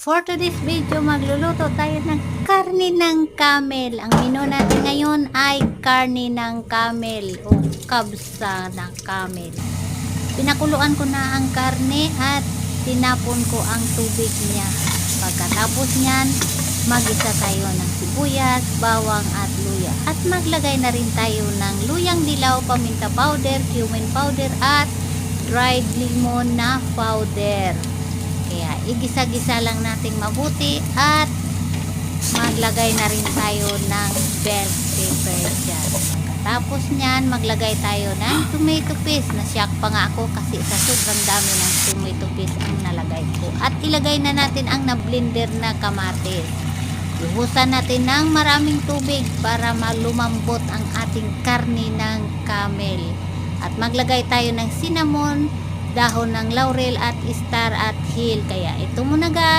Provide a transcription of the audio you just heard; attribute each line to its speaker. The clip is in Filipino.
Speaker 1: For today's video, magluluto tayo ng karne ng camel. Ang menu natin ngayon ay karne ng camel o kabsa ng camel. Pinakuluan ko na ang karne at tinapon ko ang tubig niya. Pagkatapos niyan, magisa tayo ng sibuyas, bawang at luya. At maglagay na rin tayo ng luyang dilaw, paminta powder, cumin powder at dried lemon na powder. Kaya igisa-gisa lang nating mabuti at maglagay na rin tayo ng bell pepper dyan. Tapos nyan, maglagay tayo ng tomato paste. Nasyak pa nga ako kasi sa sobrang dami ng tomato paste ang nalagay ko. At ilagay na natin ang na-blender na kamatis. Ihusan natin ng maraming tubig para malumambot ang ating karne ng camel. At maglagay tayo ng cinnamon, dahon ng laurel at star at hill. Kaya ito muna guys.